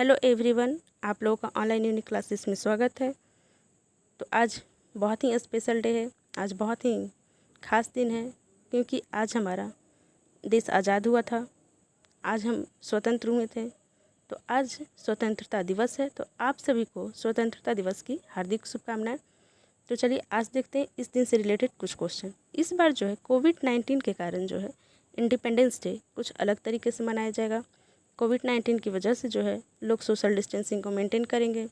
Hello everyone, आप लोगों का ऑनलाइन यूनिक क्लासेस में स्वागत है। तो आज बहुत ही स्पेशल डे है, आज बहुत ही ख़ास दिन है क्योंकि आज हमारा देश आज़ाद हुआ था, आज हम स्वतंत्र हुए थे। तो आज स्वतंत्रता दिवस है, तो आप सभी को स्वतंत्रता दिवस की हार्दिक शुभकामनाएं। तो चलिए आज देखते हैं इस दिन से रिलेटेड कुछ क्वेश्चन। इस बार जो है कोविड-19 के कारण जो है इंडिपेंडेंस डे कुछ अलग तरीके से मनाया जाएगा। कोविड-19 की वजह से जो है लोग सोशल डिस्टेंसिंग को मेंटेन करेंगे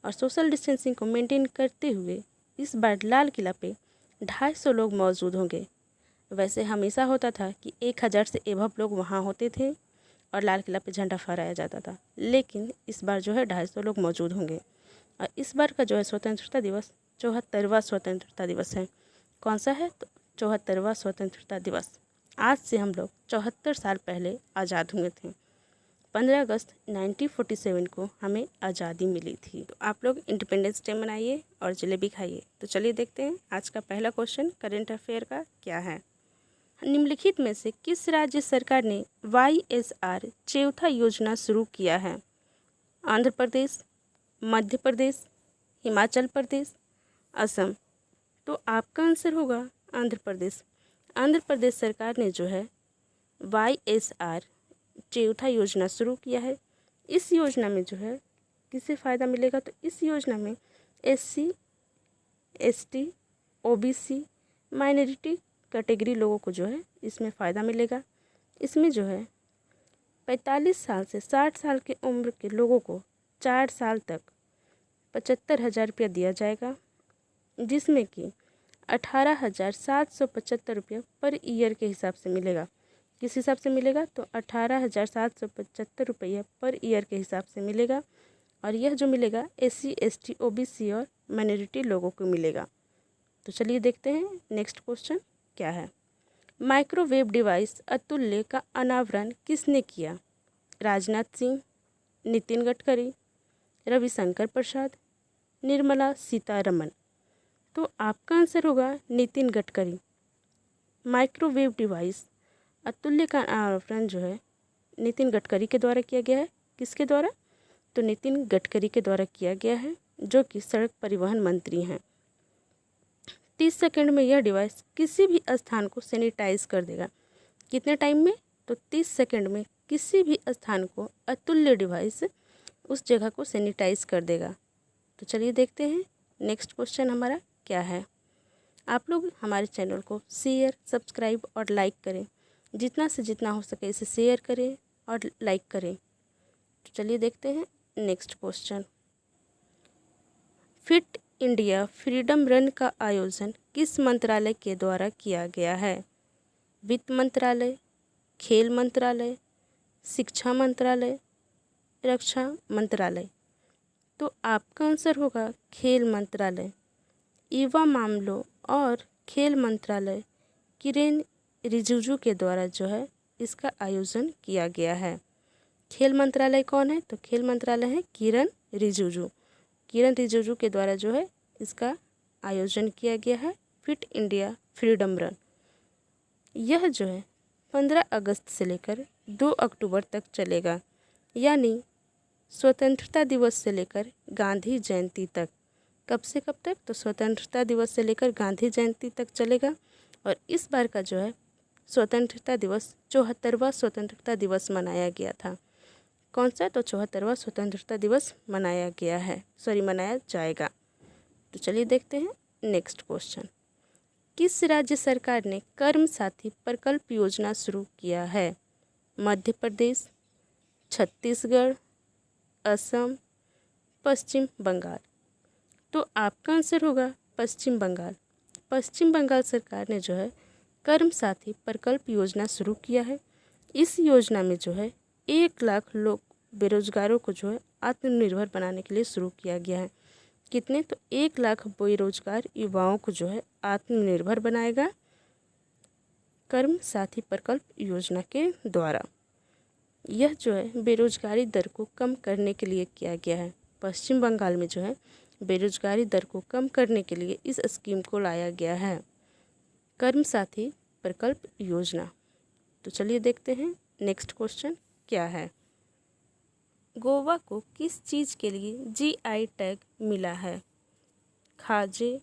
और सोशल डिस्टेंसिंग को मेंटेन करते हुए इस बार लाल किला पे 250 लोग मौजूद होंगे। वैसे हमेशा होता था कि 1000 से एबव लोग वहाँ होते थे और लाल किला पे झंडा फहराया जाता था, लेकिन इस बार जो है 250 लोग मौजूद होंगे। और इस बार का जो है स्वतंत्रता दिवस 74वां स्वतंत्रता दिवस है। कौन सा है? तो 74वां स्वतंत्रता दिवस। आज से हम लोग 74 साल पहले आज़ाद हुए थे। 15 अगस्त 1947 को हमें आज़ादी मिली थी। तो आप लोग इंडिपेंडेंस डे मनाइए और जलेबी खाइए। तो चलिए देखते हैं आज का पहला क्वेश्चन करंट अफेयर का क्या है। निम्नलिखित में से किस राज्य सरकार ने YSR चौथा योजना शुरू किया है? आंध्र प्रदेश, मध्य प्रदेश, हिमाचल प्रदेश, असम। तो आपका आंसर होगा आंध्र प्रदेश। आंध्र प्रदेश सरकार ने जो है YSR चौथा योजना शुरू किया है। इस योजना में जो है किसे फ़ायदा मिलेगा? तो इस योजना में SC, ST, OBC, minority category लोगों को जो है इसमें फ़ायदा मिलेगा। इसमें जो है 45 साल से 60 साल की उम्र के लोगों को 4 साल तक 75,000 रुपया दिया जाएगा, जिसमें कि 18,775 रुपये पर ईयर के हिसाब से मिलेगा। किस हिसाब से मिलेगा? तो 18,775 रुपये पर ईयर के हिसाब से मिलेगा। और यह जो मिलेगा SC, ST, OBC और माइनॉरिटी लोगों को मिलेगा। तो चलिए देखते हैं नेक्स्ट क्वेश्चन क्या है। माइक्रोवेव डिवाइस अतुल्य का अनावरण किसने किया? राजनाथ सिंह, नितिन गडकरी, रविशंकर प्रसाद, निर्मला सीतारमण। तो आपका आंसर होगा नितिन गडकरी। माइक्रोवेव डिवाइस अतुल्य का अनावरण जो है नितिन गडकरी के द्वारा किया गया है। किसके द्वारा? तो नितिन गडकरी के द्वारा किया गया है, जो कि सड़क परिवहन मंत्री हैं। 30 सेकंड में यह डिवाइस किसी भी स्थान को सैनिटाइज कर देगा। कितने टाइम में? तो 30 सेकंड में किसी भी स्थान को अतुल्य डिवाइस उस जगह को सैनिटाइज कर देगा। तो चलिए देखते हैं नेक्स्ट क्वेश्चन हमारा क्या है। आप लोग हमारे चैनल को शेयर, सब्सक्राइब और लाइक करें। जितना से जितना हो सके इसे शेयर करें और लाइक करें। तो चलिए देखते हैं next question. Fit India freedom run का आयोजन किस मंत्रालय के द्वारा किया गया है? वित्त मंत्रालय, खेल मंत्रालय, शिक्षा मंत्रालय, रक्षा मंत्रालय। तो आपका आंसर होगा खेल मंत्रालय। युवा मामलों और खेल मंत्रालय किरेन रिजिजू के द्वारा जो है इसका आयोजन किया गया है। खेल मंत्रालय कौन है? तो खेल मंत्रालय है किरेन रिजिजू। किरेन रिजिजू के द्वारा जो है इसका आयोजन किया गया है फिट इंडिया फ्रीडम रन। यह जो है 15 अगस्त से लेकर 2 अक्टूबर तक चलेगा, यानी स्वतंत्रता दिवस से लेकर गांधी जयंती तक। कब से कब तक? तो स्वतंत्रता दिवस से लेकर गांधी जयंती तक चलेगा। और इस बार का जो है स्वतंत्रता दिवस 74वां स्वतंत्रता दिवस मनाया गया था। कौन सा? तो 74वां स्वतंत्रता दिवस मनाया गया है, मनाया जाएगा। तो चलिए देखते हैं नेक्स्ट क्वेश्चन। किस राज्य सरकार ने कर्म साथी प्रकल्प योजना शुरू किया है? मध्य प्रदेश, छत्तीसगढ़, असम, पश्चिम बंगाल। तो आपका आंसर होगा पश्चिम बंगाल। पश्चिम बंगाल सरकार ने जो है कर्म साथी प्रकल्प योजना शुरू किया है। इस योजना में जो है 1 लाख लोग बेरोजगारों को जो है आत्मनिर्भर बनाने के लिए शुरू किया गया है। कितने? तो 1 लाख बेरोजगार युवाओं को जो है आत्मनिर्भर बनाएगा कर्म साथी प्रकल्प योजना के द्वारा। यह जो है बेरोजगारी दर को कम करने के लिए किया गया है। पश्चिम बंगाल में जो है बेरोजगारी दर को कम करने के लिए इस स्कीम को लाया गया है, कर्म साथी प्रकल्प योजना। तो चलिए देखते हैं नेक्स्ट क्वेश्चन क्या है। गोवा को किस चीज़ के लिए जीआई टैग मिला है? खाजे,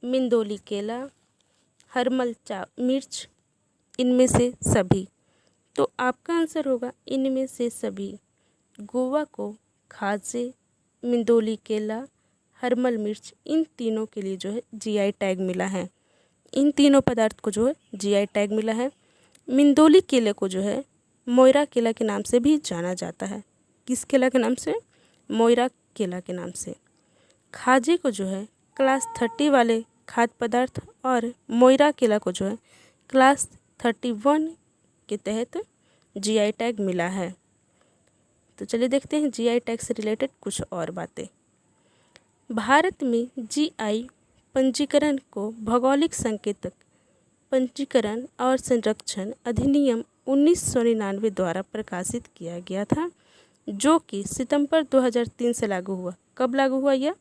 मिंदोली केला, हरमल मिर्च, इनमें से सभी। तो आपका आंसर होगा इनमें से सभी। गोवा को खाजे, मिंदोली केला, हरमल मिर्च, इन तीनों के लिए जो है जीआई टैग मिला है। इन तीनों पदार्थ को जो है जीआई टैग मिला है। मिंदोली केले को जो है मोइरा केला के नाम से भी जाना जाता है। किस केला के नाम से? मोइरा केला के नाम से। खाजे को जो है क्लास 30 वाले खाद्य पदार्थ और मोइरा केला को जो है क्लास 31 के तहत जीआई टैग मिला है। तो चलिए देखते हैं जीआई टैग से रिलेटेड कुछ और बातें। भारत में जीआई पंजीकरण को भौगोलिक संकेतक पंजीकरण और संरक्षण अधिनियम 1999 द्वारा प्रकाशित किया गया था, जो कि सितंबर 2003 से लागू हुआ। कब लागू हुआ यह?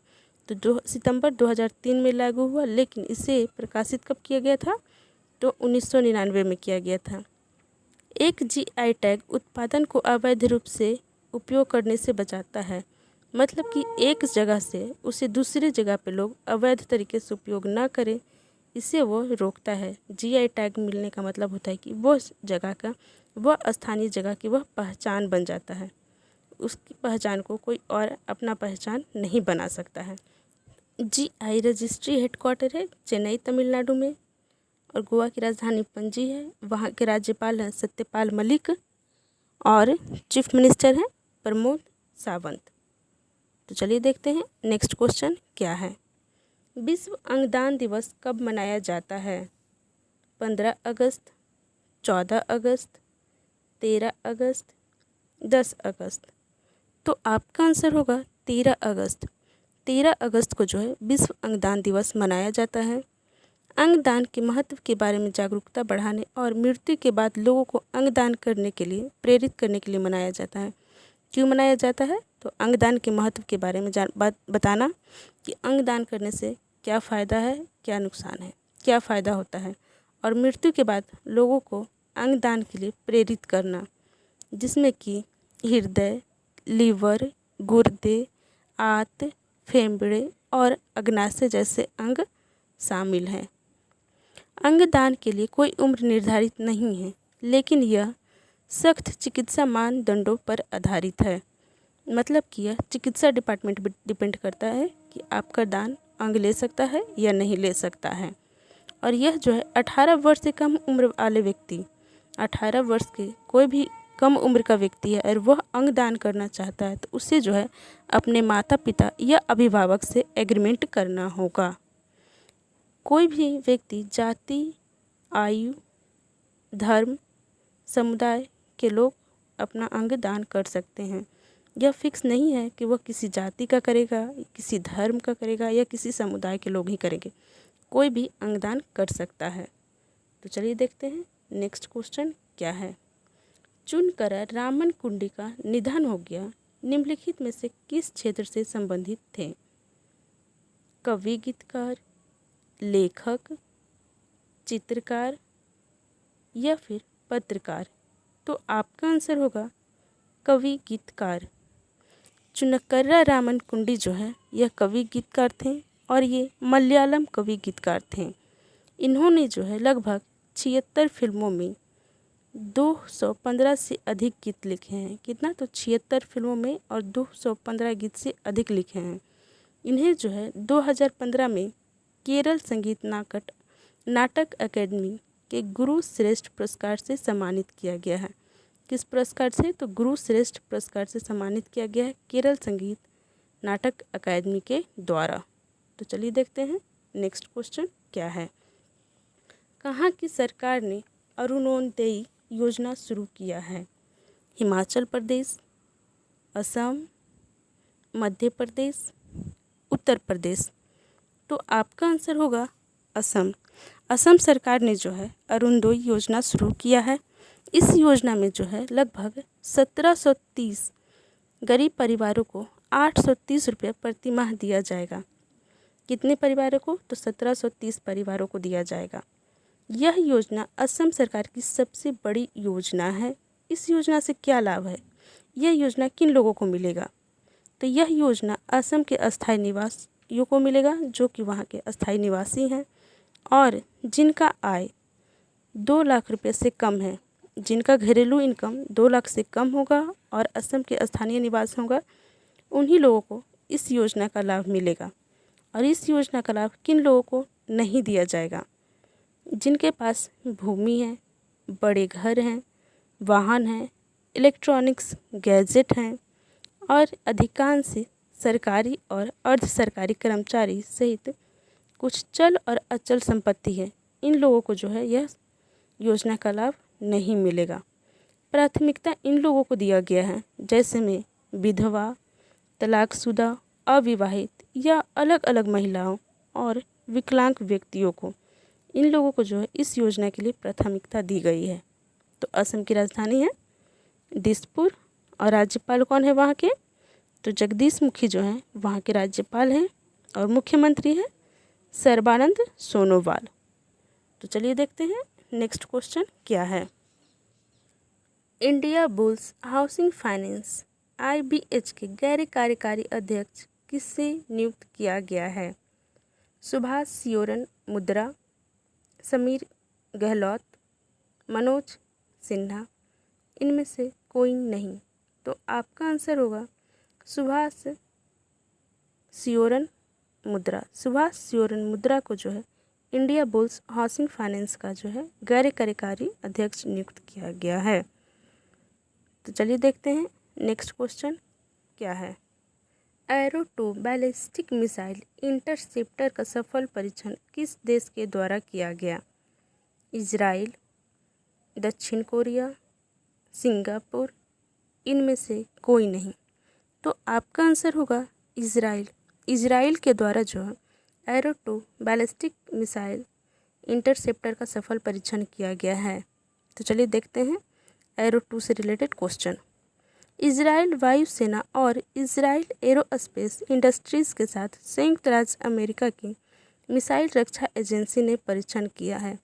तो सितंबर 2003 में लागू हुआ, लेकिन इसे प्रकाशित कब किया गया था? तो 1999 में किया गया था। एक जीआई टैग उत्पादन को अवैध रूप से उपयोग करने से बचाता है। मतलब कि एक जगह से उसे दूसरी जगह पे लोग अवैध तरीके से उपयोग ना करें, इसे वो रोकता है। जीआई टैग मिलने का मतलब होता है कि वह जगह का, वह स्थानीय जगह की वह पहचान बन जाता है। उसकी पहचान को कोई और अपना पहचान नहीं बना सकता है। जीआई रजिस्ट्री हेडक्वार्टर है चेन्नई तमिलनाडु में, और गोवा की राजधानी पणजी है। वहाँ के राज्यपाल हैं सत्यपाल मलिक और चीफ मिनिस्टर हैं प्रमोद सावंत। तो चलिए देखते हैं नेक्स्ट क्वेश्चन क्या है। विश्व अंगदान दिवस कब मनाया जाता है? 15 अगस्त, 14 अगस्त, 13 अगस्त, 10 अगस्त। तो आपका आंसर होगा 13 अगस्त। 13 अगस्त को जो है विश्व अंगदान दिवस मनाया जाता है। अंगदान के महत्व के बारे में जागरूकता बढ़ाने और मृत्यु के बाद लोगों को अंगदान करने के लिए प्रेरित करने के लिए मनाया जाता है। क्यों मनाया जाता है? तो अंगदान के महत्व के बारे में बताना कि अंगदान करने से क्या फ़ायदा है, क्या नुकसान है, क्या फ़ायदा होता है, और मृत्यु के बाद लोगों को अंगदान के लिए प्रेरित करना, जिसमें कि हृदय, लीवर, गुर्दे, आंत, फेफड़े और अग्नाशय जैसे अंग शामिल हैं। अंगदान के लिए कोई उम्र निर्धारित नहीं है, लेकिन यह सख्त चिकित्सा मानदंडों पर आधारित है। मतलब कि यह चिकित्सा डिपार्टमेंट पर डिपेंड करता है कि आपका दान अंग ले सकता है या नहीं ले सकता है। और यह जो है 18 वर्ष से कम उम्र वाले व्यक्ति, 18 वर्ष के कोई भी कम उम्र का व्यक्ति है और वह अंगदान करना चाहता है, तो उसे जो है अपने माता पिता या अभिभावक से एग्रीमेंट करना होगा। कोई भी व्यक्ति जाति, आयु, धर्म, समुदाय के लोग अपना अंग दान कर सकते हैं। यह फिक्स नहीं है कि वह किसी जाति का करेगा, किसी धर्म का करेगा या किसी समुदाय के लोग ही करेंगे। कोई भी अंगदान कर सकता है। तो चलिए देखते हैं नेक्स्ट क्वेश्चन क्या है। चुनकरा रामन कुंडी का निधन हो गया, निम्नलिखित में से किस क्षेत्र से संबंधित थे? कवि, गीतकार, लेखक, चित्रकार या फिर पत्रकार? तो आपका आंसर होगा कवि, गीतकार। चुनकरा रामन कुंडी जो है यह कवि गीतकार थे और ये मलयालम कवि गीतकार थे। इन्होंने जो है लगभग 76 फिल्मों में 215 से अधिक गीत लिखे हैं। कितना? तो 76 फिल्मों में और 215 गीत से अधिक लिखे हैं। इन्हें जो है 2015 में केरल संगीत नाटक अकेडमी के गुरु श्रेष्ठ पुरस्कार से सम्मानित किया गया है। किस पुरस्कार से? तो गुरु श्रेष्ठ पुरस्कार से सम्मानित किया गया है केरल संगीत नाटक अकादमी के द्वारा। तो चलिए देखते हैं नेक्स्ट क्वेश्चन क्या है। कहाँ की सरकार ने अरुणोदय योजना शुरू किया है? हिमाचल प्रदेश, असम, मध्य प्रदेश, उत्तर प्रदेश? तो आपका आंसर होगा असम। असम सरकार ने जो है अरुणोदय योजना शुरू किया है। इस योजना में जो है लगभग 1730 गरीब परिवारों को 830 रुपये प्रति माह दिया जाएगा। कितने परिवारों को? तो 1730 परिवारों को दिया जाएगा। यह योजना असम सरकार की सबसे बड़ी योजना है। इस योजना से क्या लाभ है? यह योजना किन लोगों को मिलेगा? तो यह योजना असम के अस्थायी निवासियों को मिलेगा जो कि वहाँ के अस्थायी निवासी हैं और जिनका आय 2 लाख रुपये से कम है, जिनका घरेलू इनकम 2 लाख से कम होगा और असम के स्थानीय निवासी होगा, उन्हीं लोगों को इस योजना का लाभ मिलेगा। और इस योजना का लाभ किन लोगों को नहीं दिया जाएगा? जिनके पास भूमि है, बड़े घर हैं, वाहन हैं, इलेक्ट्रॉनिक्स गैजेट हैं और अधिकांश सरकारी और अर्ध सरकारी कर्मचारी सहित कुछ चल और अचल संपत्ति है। इन लोगों को जो है यह योजना का लाभ नहीं मिलेगा। प्राथमिकता इन लोगों को दिया गया है जैसे में विधवा, तलाकशुदा, अविवाहित या अलग अलग महिलाओं और विकलांग व्यक्तियों को, इन लोगों को जो है इस योजना के लिए प्राथमिकता दी गई है। तो असम की राजधानी है दिसपुर और राज्यपाल कौन है वहाँ के? तो जगदीश मुखी जो हैं वहाँ के राज्यपाल हैं और मुख्यमंत्री हैं सर्बानंद सोनोवाल। तो चलिए देखते हैं नेक्स्ट क्वेश्चन क्या है। India bulls housing finance IBH के गैर कार्यकारी अध्यक्ष किससे नियुक्त किया गया है? सुभाष सियोरन मुद्रा, समीर गहलोत, मनोज सिन्हा, इनमें से कोई नहीं। तो आपका आंसर होगा सुभाष सियोरन मुद्रा। सुभाष सियोरन मुद्रा को जो है इंडिया बुल्स हाउसिंग फाइनेंस का जो है गैर कार्यकारी अध्यक्ष नियुक्त किया गया है। तो चलिए देखते हैं नेक्स्ट क्वेश्चन क्या है। एरो 2 बैलिस्टिक मिसाइल इंटरसेप्टर का सफल परीक्षण किस देश के द्वारा किया गया? इजराइल, दक्षिण कोरिया, सिंगापुर, इनमें से कोई नहीं। तो आपका आंसर होगा इजराइल। इजराइल के द्वारा जो है एरो 2 बैलिस्टिक मिसाइल इंटरसेप्टर का सफल परीक्षण किया गया है। तो चलिए देखते हैं एरो 2 से रिलेटेड क्वेश्चन। इजराइल वायुसेना और इजराइल एरोस्पेस इंडस्ट्रीज़ के साथ संयुक्त राज्य अमेरिका की मिसाइल रक्षा एजेंसी ने परीक्षण किया है।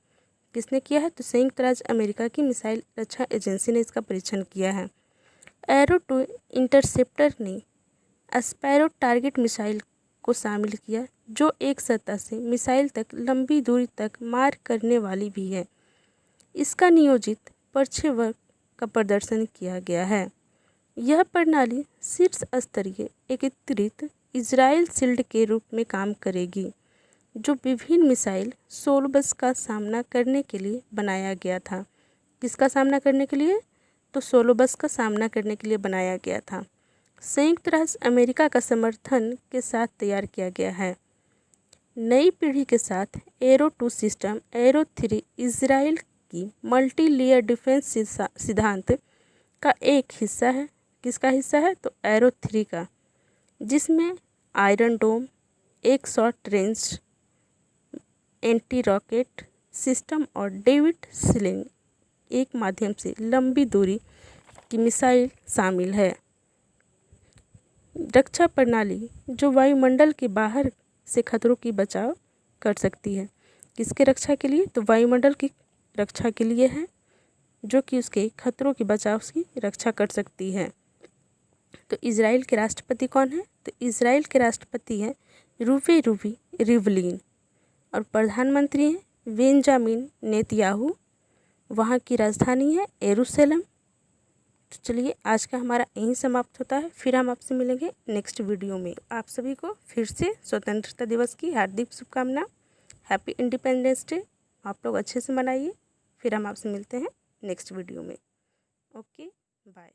किसने किया है? तो संयुक्त राज्य अमेरिका की मिसाइल रक्षा एजेंसी ने इसका परीक्षण किया है। एरो 2 इंटरसेप्टर ने एस्पैरो टारगेट मिसाइल को शामिल किया जो एक सतह से मिसाइल तक लंबी दूरी तक मार करने वाली भी है। इसका नियोजित प्रक्षेपण का प्रदर्शन किया गया है। यह प्रणाली शीर्ष स्तरीय एकीकृत इजराइल शील्ड के रूप में काम करेगी जो विभिन्न मिसाइल सोलबस का सामना करने के लिए बनाया गया था। किसका सामना करने के लिए? तो सोलबस का सामना करने के लिए बनाया गया था। संयुक्त राज्य अमेरिका का समर्थन के साथ तैयार किया गया है। नई पीढ़ी के साथ एरो 2 सिस्टम एरो 3 इजराइल की मल्टी लेयर डिफेंस सिद्धांत का एक हिस्सा है। किसका हिस्सा है? तो एरो 3 का, जिसमें आयरन डोम, एक short range anti rocket system और डेविड स्लिंग एक माध्यम से लंबी दूरी की मिसाइल शामिल है। रक्षा प्रणाली जो वायुमंडल के बाहर से खतरों की बचाव कर सकती है। किसके रक्षा के लिए? तो वायुमंडल की रक्षा के लिए है जो कि उसके खतरों की बचाव की रक्षा कर सकती है। तो इजराइल के राष्ट्रपति कौन है? तो इजराइल के राष्ट्रपति हैं रूवी रिवलिन और प्रधानमंत्री हैं बेंजामिन नेतन्याहू। वहाँ की राजधानी है यरूशलेम। तो चलिए आज का हमारा यहीं समाप्त होता है। फिर हम आपसे मिलेंगे नेक्स्ट वीडियो में। आप सभी को फिर से स्वतंत्रता दिवस की हार्दिक शुभकामना। Happy independence day. आप लोग अच्छे से मनाइए। फिर हम आपसे मिलते हैं नेक्स्ट वीडियो में। Okay, bye.